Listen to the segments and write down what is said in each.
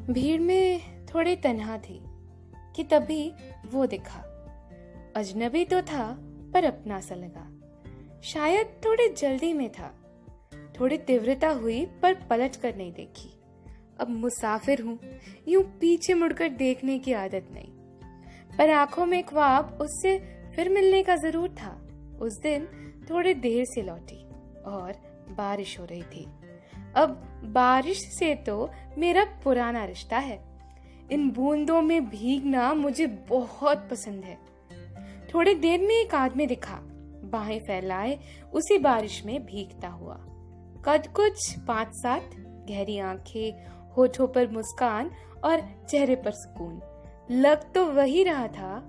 भीड़ में थोड़ी तन्हा थी कि तभी वो दिखा। अजनबी तो था पर अपना सा लगा। शायद थोड़ी जल्दी में था। थोड़ी तीव्रता हुई पर पलट कर नहीं देखी। अब मुसाफिर हूं, यूं पीछे मुड़कर देखने की आदत नहीं, पर आंखों में ख्वाब उससे फिर मिलने का जरूर था। उस दिन थोड़ी देर से लौटी और बारिश हो रही थी। अब बारिश से तो मेरा पुराना रिश्ता है। इन बूंदों में भीगना मुझे बहुत पसंद है। थोड़ी देर में एक आदमी दिखा, बाहें फैलाए उसी बारिश में भीगता हुआ। कद कुछ 5-7, गहरी आंखें, होठों पर मुस्कान और चेहरे पर सुकून। लग तो वही रहा था,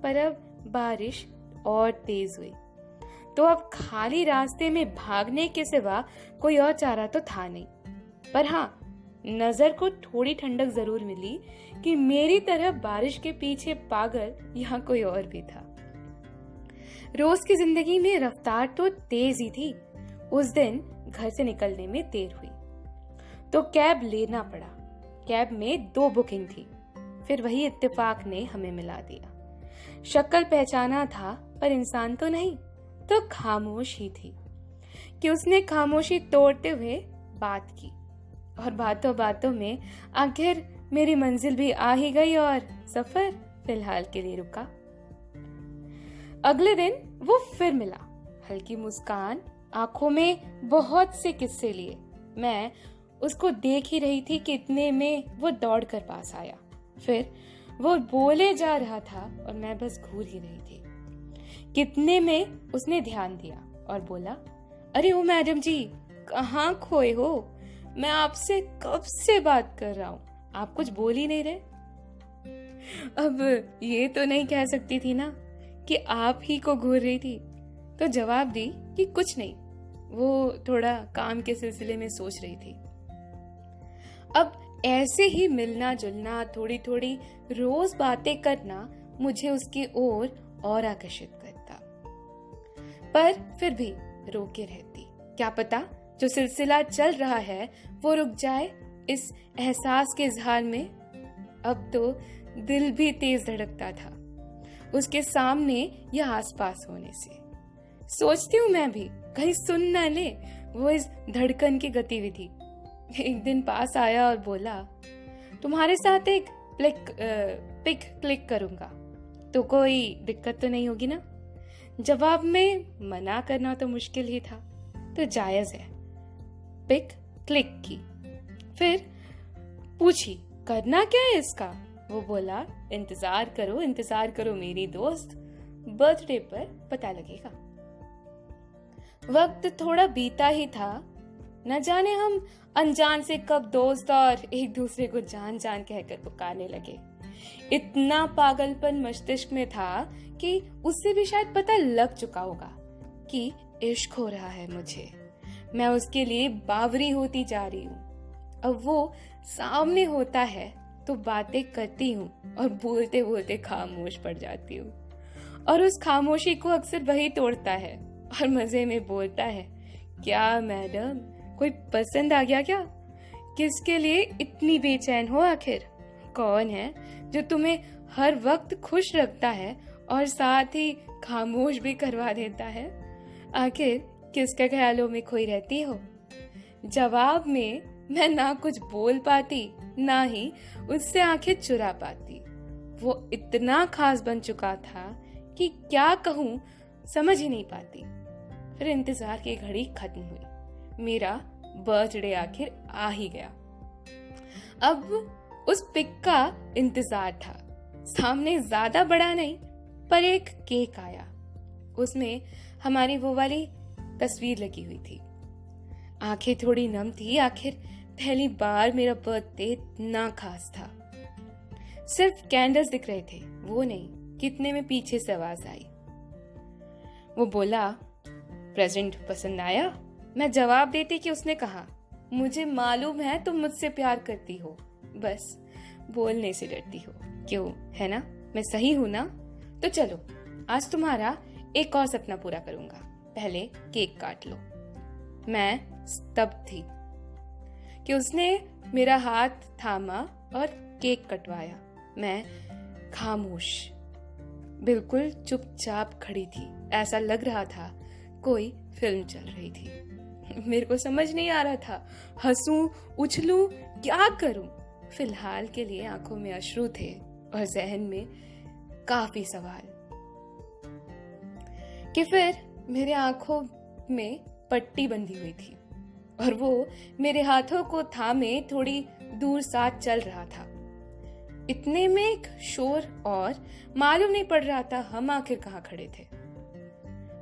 पर अब बारिश और तेज हुई तो अब खाली रास्ते में भागने के सिवा कोई और चारा तो था नहीं। पर हाँ, नजर को थोड़ी ठंडक जरूर मिली कि मेरी तरह बारिश के पीछे पागल यहाँ कोई और भी था। रोज की जिंदगी में रफ्तार तो तेज ही थी। उस दिन घर से निकलने में देर हुई तो कैब लेना पड़ा। कैब में 2 बुकिंग थी, फिर वही इत्तेफाक ने हमें मिला दिया। शक्ल पहचाना था पर इंसान तो नहीं, तो खामोश ही थी कि उसने खामोशी तोड़ते हुए बात की। और बातों बातों में आखिर मेरी मंजिल भी आ ही गई और सफर फिलहाल के लिए रुका। अगले दिन वो फिर मिला, हल्की मुस्कान, आंखों में बहुत से किस्से लिए। मैं उसको देख ही रही थी कि इतने में वो दौड़कर पास आया। फिर वो बोले जा रहा था और मैं बस घूर ही रही थी। कितने में उसने ध्यान दिया और बोला, अरे ओ मैडम जी, कहाँ खोए हो? मैं आपसे कब से बात कर रहा हूँ, आप कुछ बोल ही नहीं रहे। अब ये तो नहीं कह सकती थी ना कि आप ही को घूर रही थी, तो जवाब दी कि कुछ नहीं, वो थोड़ा काम के सिलसिले में सोच रही थी। अब ऐसे ही मिलना जुलना, थोड़ी थोड़ी रोज बातें करना मुझे उसकी ओर और आकर्षित करता, पर फिर भी रोके रहती। क्या पता जो सिलसिला चल रहा है वो रुक जाए इस एहसास के इजहार में। अब तो दिल भी तेज धड़कता था उसके सामने या आसपास होने से। सोचती हूँ मैं भी कहीं सुन ना ले वो इस धड़कन की गतिविधि। एक दिन पास आया और बोला, तुम्हारे साथ एक पिक क्लिक करूंगा, तो कोई दिक्कत तो नहीं होगी ना? जवाब में मना करना तो मुश्किल ही था, तो जायज है। पिक क्लिक की। फिर पूछी, करना क्या है इसका? वो बोला, इंतजार करो मेरी दोस्त, बर्थडे पर पता लगेगा। वक्त थोड़ा बीता ही था, न जाने हम अनजान से कब दोस्त और एक दूसरे को जान जान कहकर पुकारने लगे। इतना पागलपन मस्तिष्क में था कि उससे भी शायद पता लग चुका होगा कि इश्क हो रहा है मुझे। मैं उसके लिए बावरी होती जा रही हूँ। अब वो सामने होता है तो बातें करती हूँ और बोलते बोलते खामोश पड़ जाती हूँ, और उस खामोशी को अक्सर वही तोड़ता है और मजे में बोलता है, क्या मैडम, कोई पसंद आ गया क्या? किसके लिए इतनी बेचैन हो आखिर? कौन है जो तुम्हें हर वक्त खुश रखता है और साथ ही खामोश भी करवा देता है? आखिर किसके ख्यालों में खोई रहती हो? जवाब में मैं ना कुछ बोल पाती, ना ही उससे आंखें चुरा पाती। वो इतना खास बन चुका था कि क्या कहूँ समझ ही नहीं पाती। फिर इंतजार की घड़ी खत्म हुई। मेरा बर्थडे आखिर आ ही गया। अब उस पिक का इंतजार था। सामने ज्यादा बड़ा नहीं, पर एक केक आया। उसमें हमारी वो वाली तस्वीर लगी हुई थी। आंखें थोड़ी नम थी, आखिर पहली बार मेरा बर्थडे इतना खास था। सिर्फ कैंडल्स दिख रहे थे, वो नहीं। कितने में पीछे से आवाज आई। वो बोला, प्रेजेंट पसंद आया? मैं जवाब देती कि उसने कहा, मुझे मालूम है तुम मुझसे प्यार करती हो, बस बोलने से डरती हो। क्यों, है ना? मैं सही हूं ना? तो चलो आज तुम्हारा एक और सपना पूरा करूंगा, पहले केक काट लो। मैं स्तब्ध थी कि उसने मेरा हाथ थामा और केक कटवाया। मैं खामोश, बिल्कुल चुपचाप खड़ी थी। ऐसा लग रहा था कोई फिल्म चल रही थी। मेरे को समझ नहीं आ रहा था, हंसूं, उछलूं, क्या करूं। फिलहाल के लिए आंखों में अश्रु थे और जहन में काफी सवाल कि फिर मेरे आंखों में पट्टी बंधी हुई थी और वो मेरे हाथों को थामे थोड़ी दूर साथ चल रहा था। इतने में एक शोर और मालूम नहीं पड़ रहा था हम आखिर कहाँ खड़े थे।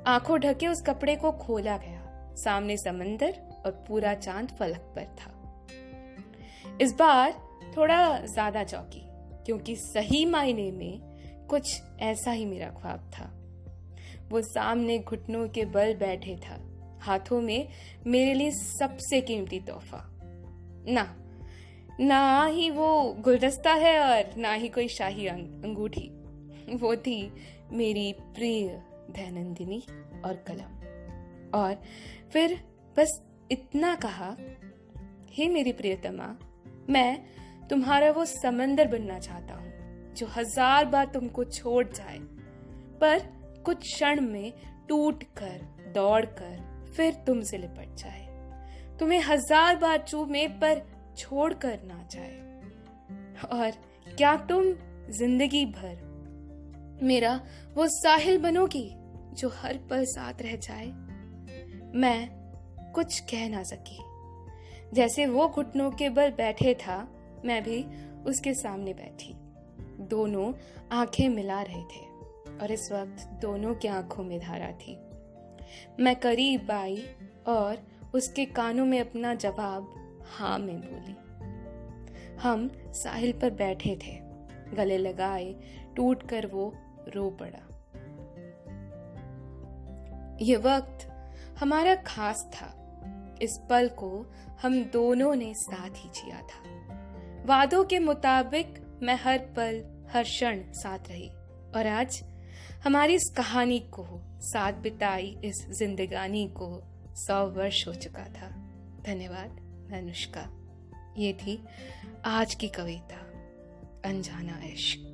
आंखों ढके उस कपड़े को खोला गया। सामने समंदर और पूरा चांद फलक पर था। इस बार थोड़ा ज्यादा चौंकी, क्योंकि सही मायने में कुछ ऐसा ही मेरा ख्वाब था। वो सामने घुटनों के बल बैठे था, हाथों में मेरे लिए सबसे कीमती तोहफा। ना ही वो गुलदस्ता है और ना ही कोई शाही अंगूठी। वो थी मेरी प्रिय दैनंदिनी और कलम। और फिर बस इतना कहा, हे मेरी प्रियतमा, मैं तुम्हारा वो समंदर बनना चाहता हूँ जो 1000 बार तुमको छोड़ जाए, पर कुछ क्षण में टूट कर, दौड़ कर फिर तुमसे लिपट जाए। तुम्हें 1000 बार चूमे पर छोड़ कर ना जाए। और क्या तुम जिंदगी भर मेरा वो साहिल बनोगी जो हर पल साथ रह जाए? मैं कुछ कह ना सकी। जैसे वो घुटनों के बल बैठे था, मैं भी उसके सामने बैठी। दोनों आंखें मिला रहे थे और इस वक्त दोनों की आंखों में धारा थी। मैं करीब आई और उसके कानों में अपना जवाब हाँ में बोली। हम साहिल पर बैठे थे, गले लगाए, टूट कर वो रो पड़ा। ये वक्त हमारा खास था। इस पल को हम दोनों ने साथ ही जिया था। वादों के मुताबिक मैं हर पल, हर क्षण साथ रही। और आज हमारी इस कहानी को साथ बिताई इस जिंदगानी को 100 वर्ष हो चुका था। धन्यवाद अनुष्का। ये थी आज की कविता अनजाना इश्क।